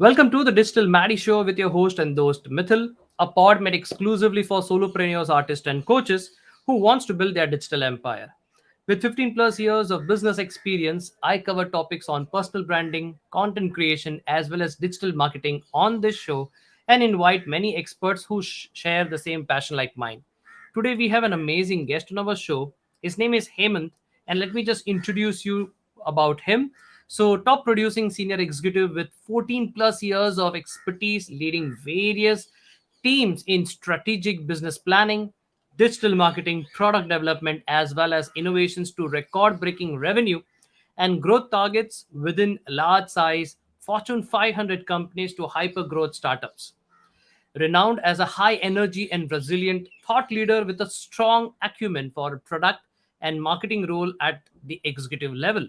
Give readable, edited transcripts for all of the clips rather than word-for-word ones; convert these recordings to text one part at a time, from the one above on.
Welcome to the Digital Maddie Show with your host and host Mithyll, a pod made exclusively for solopreneurs, artists, and coaches who wants to build their digital empire. With 15 plus years of business experience, I cover topics on personal branding, content creation, as well as digital marketing on this show and invite many experts who share the same passion like mine. Today we have an amazing guest on our show. His name is Hemant, and let me just introduce you about him. So, top producing senior executive with 14 plus years of expertise leading various teams in strategic business planning, digital marketing, product development, as well as innovations to record breaking revenue and growth targets within large size Fortune 500 companies to hyper growth startups. Renowned as a high energy and resilient thought leader with a strong acumen for product and marketing role at the executive level.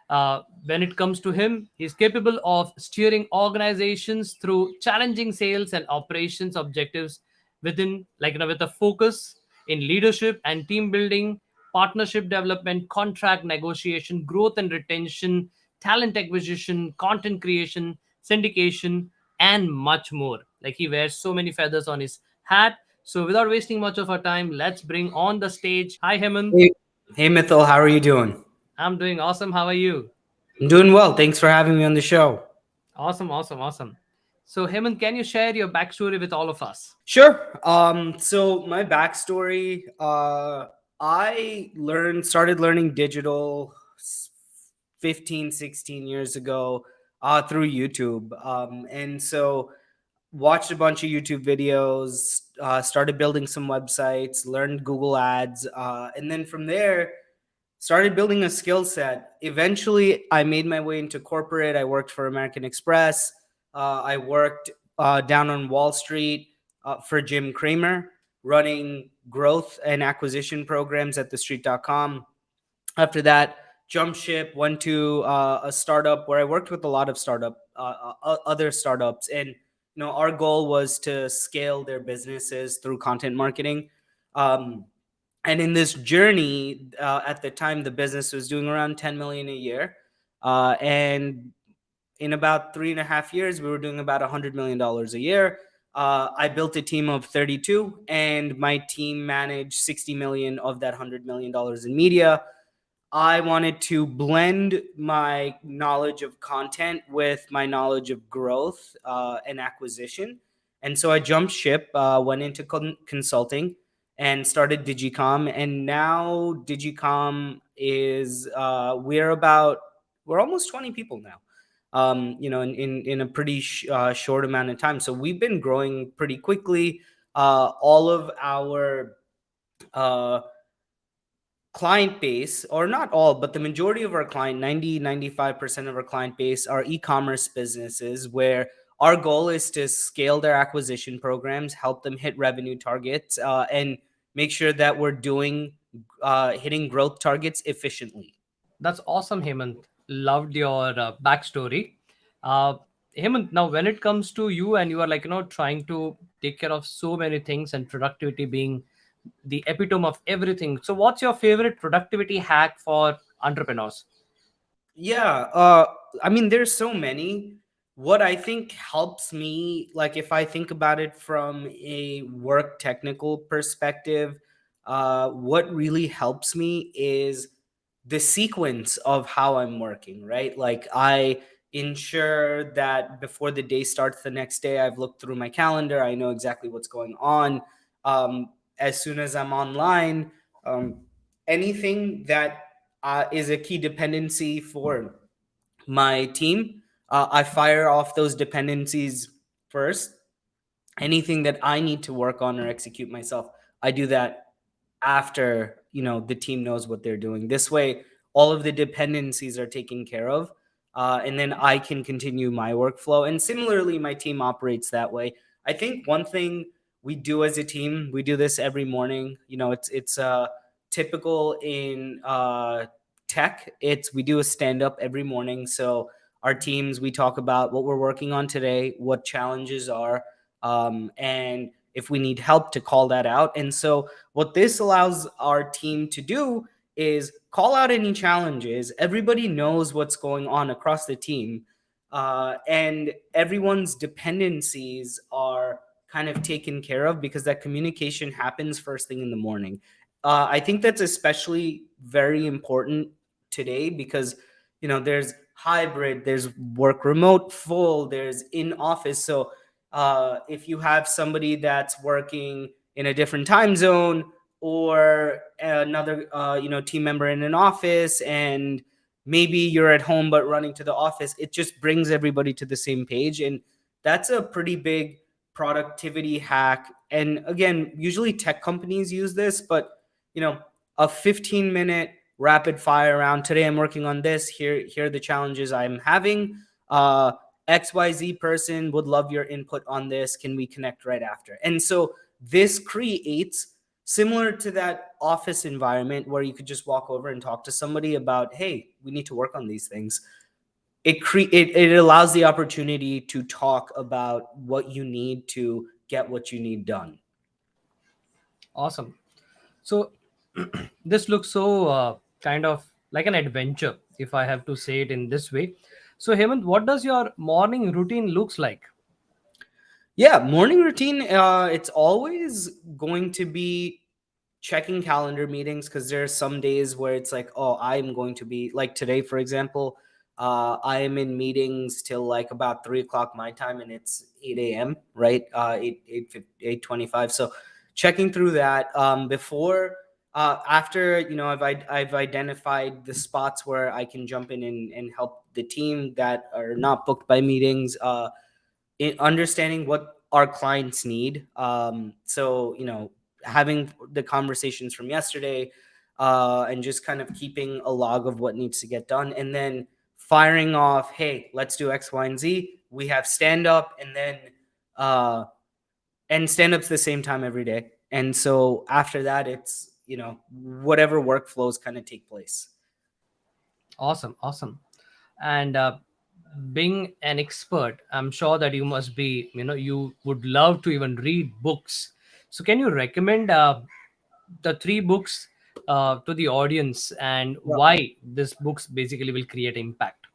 When it comes to him, he's capable of steering organizations through challenging sales and operations objectives with a focus in leadership and team building, partnership development, contract negotiation, growth and retention, talent acquisition, content creation, syndication, and much more. Like he wears so many feathers on his hat. So without wasting much of our time, let's bring on the stage. Hi, Hemant. Hey, hey, Mithyll, how are you doing? I'm doing awesome. How are you? I'm doing well. Thanks for having me on the show. Awesome, awesome, awesome. So, Hemant, can you share your backstory with all of us? Sure. So my backstory, started learning digital 15, 16 years ago through YouTube. And so watched a bunch of YouTube videos, started building some websites, learned Google Ads, and then from there started building a skill set. Eventually, I made my way into corporate. I worked for American Express. I worked down on Wall Street for Jim Cramer, running growth and acquisition programs at thestreet.com. After that, jump ship, went to a startup where I worked with a lot of other startups, and our goal was to scale their businesses through content marketing. Um, and in this journey, at the time, the business was doing around 10 million a year, and in about 3.5 years, we were doing about $100 million a year. I built a team of 32, and my team managed 60 million of that $100 million in media. I wanted to blend my knowledge of content with my knowledge of growth and acquisition. And so I jumped ship, went into consulting, and started Digicom. And now Digicom is, we're almost 20 people now, in a pretty short amount of time. So we've been growing pretty quickly. All of our uh, client base, or not all, but the majority of our client, 95% of our client base are e-commerce businesses where our goal is to scale their acquisition programs, help them hit revenue targets, and make sure that we're hitting growth targets efficiently. That's awesome, Hemant. Loved your backstory. Uh, Hemant, now when it comes to you and you are trying to take care of so many things and productivity being the epitome of everything. So, what's your favorite productivity hack for entrepreneurs? Yeah, I mean, there's so many. What I think helps me, like if I think about it from a work technical perspective, what really helps me is the sequence of how I'm working, right? Like I ensure that before the day starts the next day, I've looked through my calendar, I know exactly what's going on. As soon as I'm online, um, anything that is a key dependency for my team, I fire off those dependencies first. Anything that I need to work on or execute myself, I do that after the team knows what they're doing. This way, all of the dependencies are taken care of, and then I can continue my workflow. And similarly, my team operates that way. I think one thing we do as a team, we do this every morning. It's typical in tech. It's we do a stand up every morning. So our teams, we talk about what we're working on today, what challenges are, and if we need help to call that out. And so what this allows our team to do is call out any challenges. Everybody knows what's going on across the team. and everyone's dependencies are kind of taken care of because that communication happens first thing in the morning. I think that's especially very important today because there's hybrid, there's work remote full, there's in office. So if you have somebody that's working in a different time zone, or another team member in an office, and maybe you're at home but running to the office, it just brings everybody to the same page. And that's a pretty big productivity hack. And again, usually tech companies use this, but you know a 15-minute rapid fire round. Today I'm working on this. Here are the challenges I'm having. XYZ person would love your input on this. Can we connect right after? And so this creates, similar to that office environment where you could just walk over and talk to somebody about, hey, we need to work on these things. It allows the opportunity to talk about what you need to get what you need done. Awesome. So this looks so kind of like an adventure, if I have to say it in this way. So Hemant, what does your morning routine looks like? Yeah, morning routine. It's always going to be checking calendar meetings, because there are some days where it's like, oh, I'm going to be like today, for example. I am in meetings till like about 3 o'clock my time, and it's 8 a.m. Right, 8:25. So checking through that before. After I've identified the spots where I can jump in and help the team that are not booked by meetings. In understanding what our clients need. So, having the conversations from yesterday, and just kind of keeping a log of what needs to get done, and then firing off, hey, let's do X, Y, and Z. We have stand up, and then, uh, and stand up's the same time every day. And so after that, it's, whatever workflows kind of take place. Awesome, awesome. And being an expert, I'm sure that you must be, you would love to even read books. So can you recommend the three books to the audience, and why these books basically will create impact?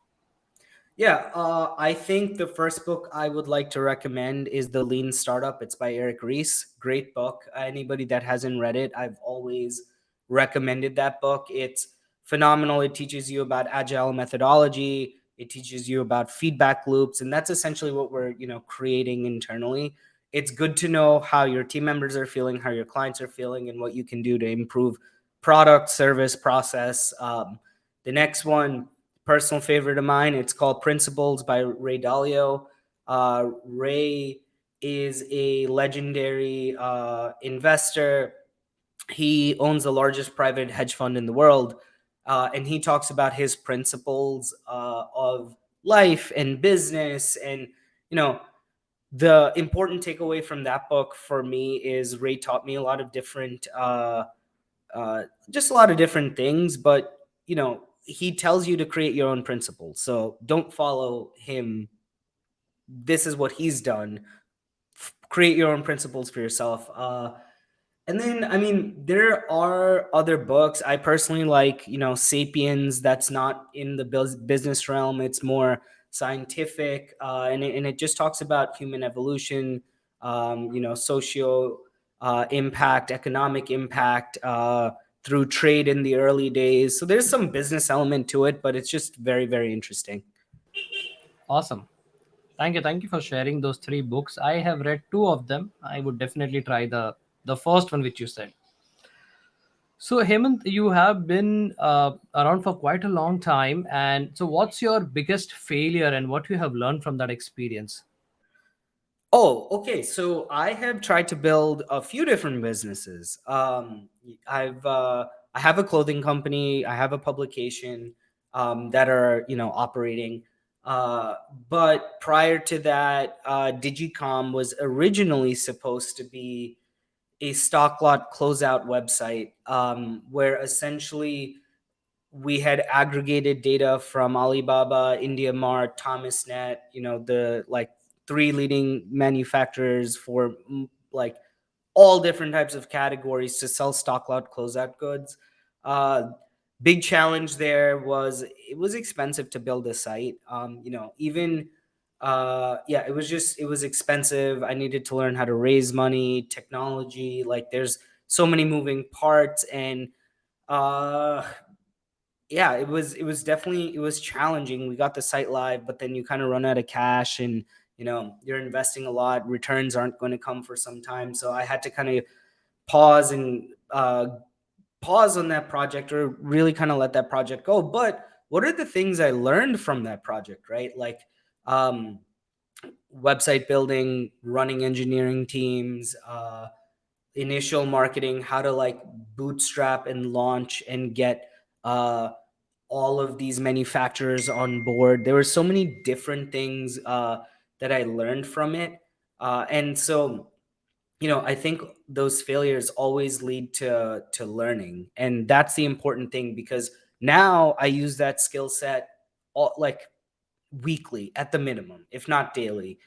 Yeah, I think the first book I would like to recommend is The Lean Startup. It's by Eric Ries. Great book. Anybody that hasn't read it, I've always recommended that book. It's phenomenal. It teaches you about agile methodology. It teaches you about feedback loops, and that's essentially what we're, creating internally. It's good to know how your team members are feeling, how your clients are feeling, and what you can do to improve product, service, process. The next one, personal favorite of mine. It's called Principles by Ray Dalio. Ray is a legendary investor. He owns the largest private hedge fund in the world. And he talks about his principles of life and business. And, you know, the important takeaway from that book for me is Ray taught me a lot of different just a lot of different things, but he tells you to create your own principles. So don't follow him. This is what he's done. Create your own principles for yourself. And then, I mean, there are other books. I personally like, Sapiens. That's not in the business realm. It's more scientific, and it just talks about human evolution, socio impact, economic impact, through trade in the early days. So there's some business element to it, but it's just very, very interesting. Awesome. Thank you for sharing those three books. I have read two of them. I would definitely try the first one which you said. So Hemant, you have been around for quite a long time, and so what's your biggest failure and what you have learned from that experience? Oh, okay. So I have tried to build a few different businesses. I have a clothing company. I have a publication that are operating. Uh, but prior to that, Digicom was originally supposed to be a stock lot closeout website, where essentially we had aggregated data from Alibaba, IndiaMart, ThomasNet, the like three leading manufacturers for like all different types of categories to sell stock lot closeout goods. Uh, big challenge there was it was expensive to build a site. Even yeah, it was expensive. I needed to learn how to raise money, technology. Like there's so many moving parts, and uh, yeah, it was definitely it was challenging. We got the site live, but then you kind of run out of cash, and you're investing a lot. Returns aren't going to come for some time, so I had to kind of pause and pause on that project, or really kind of let that project go. But what are the things I learned from that project, right? Like um, website building, running engineering teams, initial marketing, how to like bootstrap and launch and get uh, all of these manufacturers on board. There were so many different things that I learned from it. And so I think those failures always lead to learning, and that's the important thing, because now I use that skill set all, like weekly at the minimum, if not daily.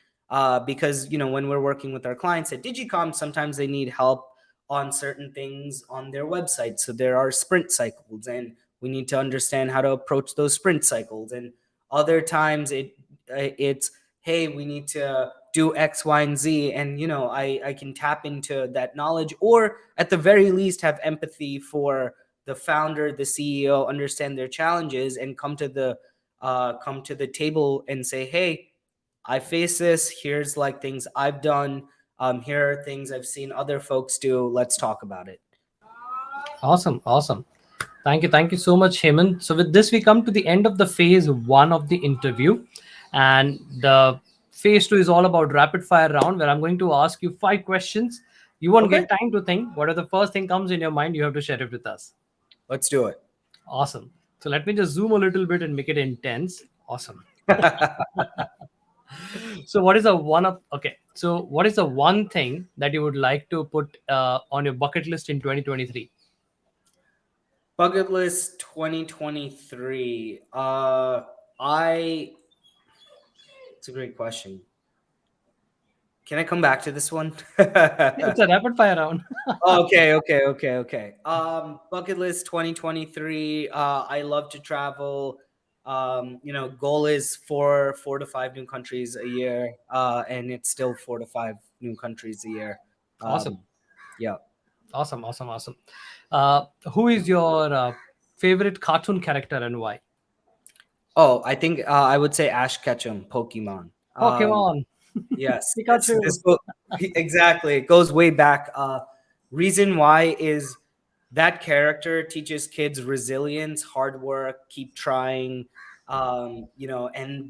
Because when we're working with our clients at Digicom, sometimes they need help on certain things on their website. So there are sprint cycles, and we need to understand how to approach those sprint cycles. And other times it's, hey, we need to do X, Y, and Z, and I can tap into that knowledge, or at the very least have empathy for the founder, the CEO, understand their challenges, and come to the table and say, hey, I face this. Here's like things I've done. Here are things I've seen other folks do. Let's talk about it. Awesome, awesome. Thank you so much, Hemant. So with this, we come to the end of the phase one of the interview, and the phase two is all about rapid fire round, where I'm going to ask you 5 questions. You won't Okay, get time to think. Whatever the first thing comes in your mind, you have to share it with us. let's do it. Awesome. So let me just zoom a little bit and make it intense. Awesome. So what is the one of okay? So what is the one thing that you would like to put on your bucket list in 2023? Bucket list 2023. I. It's a great question. Can I come back to this one? It's a rapid fire round. Okay. Bucket list 2023. I love to travel. Goal is four to five new countries a year, and it's still 4 to 5 new countries a year. Awesome. Um, yeah. Awesome. Who is your favorite cartoon character and why? Oh, I think I would say Ash Ketchum, Pokemon. Pokemon. Yes, this Pikachu. exactly. It goes way back. Reason why is that character teaches kids resilience, hard work, keep trying. And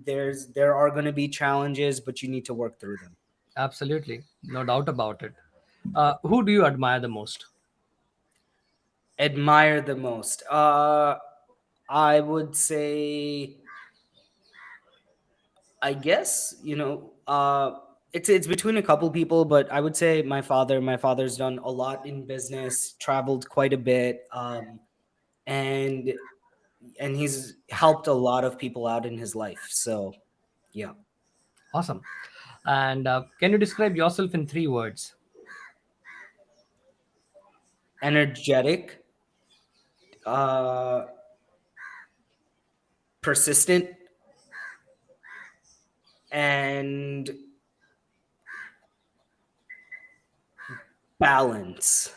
there are going to be challenges, but you need to work through them. Absolutely, no doubt about it. Who do you admire the most? Admire the most. I would say, I guess, it's between a couple people, but I would say my father. My father's done a lot in business, traveled quite a bit, and he's helped a lot of people out in his life. So yeah, Awesome. And can you describe yourself in 3 words? energetic, uh, persistent, and balance.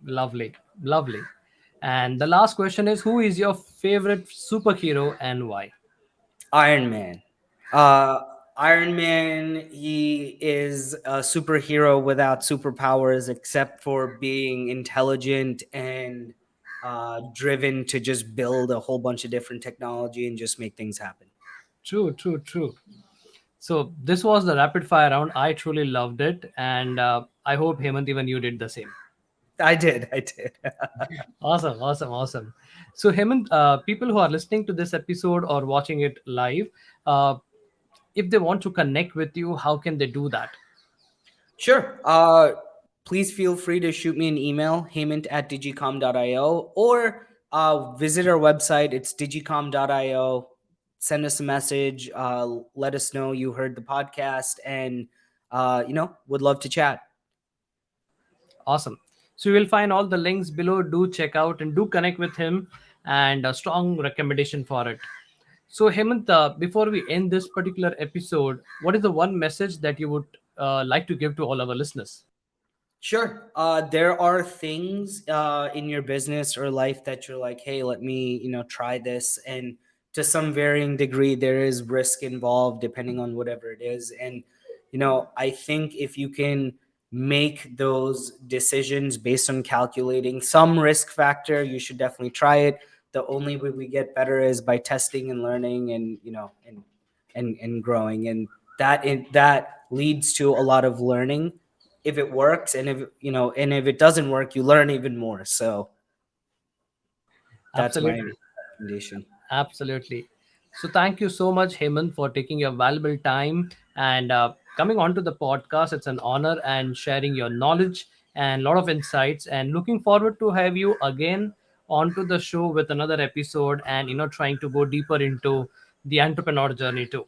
Lovely, lovely. And the last question is, who is your favorite superhero and why? Iron Man. Uh, Iron Man, he is a superhero without superpowers except for being intelligent and driven to just build a whole bunch of different technology and just make things happen. True. So this was the rapid fire round. I truly loved it, and I hope Hemant, even you did the same. I did. Awesome. So Hemant, people who are listening to this episode or watching it live, uh, if they want to connect with you, how can they do that? Sure. Please feel free to shoot me an email, hemant@digicom.io, or visit our website. It's digicom.io. Send us a message. Let us know you heard the podcast, and would love to chat. Awesome. So you will find all the links below. Do check out and do connect with him. and a strong recommendation for it. So, Hemant, before we end this particular episode, what is the one message that you would like to give to all our listeners? Sure. There are things in your business or life that you're like, hey, let me, try this. And to some varying degree, there is risk involved depending on whatever it is. And, I think if you can make those decisions based on calculating some risk factor, you should definitely try it. The only way we get better is by testing and learning and, and growing. And that leads to a lot of learning if it works, and if it doesn't work, you learn even more. So that's my Absolutely. recommendation. Absolutely. So thank you so much, Hemant, for taking your valuable time and coming onto the podcast. It's an honor and sharing your knowledge and a lot of insights. And looking forward to have you again onto the show with another episode and trying to go deeper into the entrepreneur journey too.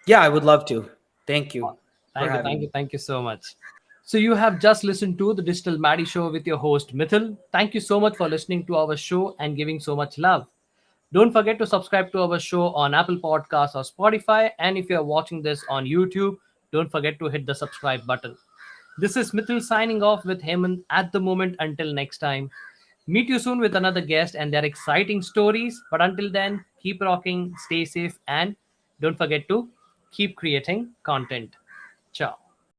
Yeah, I would love to. Thank you for Thank you, having thank you, me. thank you so much. So you have just listened to the Digital Maddie Show with your host Mithyll. Thank you so much for listening to our show and giving so much love. Don't forget to subscribe to our show on Apple Podcasts or Spotify. And if you're watching this on YouTube, don't forget to hit the subscribe button. This is Mithyll signing off with Hemant at the moment. Until next time, meet you soon with another guest and their exciting stories. But until then, keep rocking, stay safe, and don't forget to keep creating content. Ciao.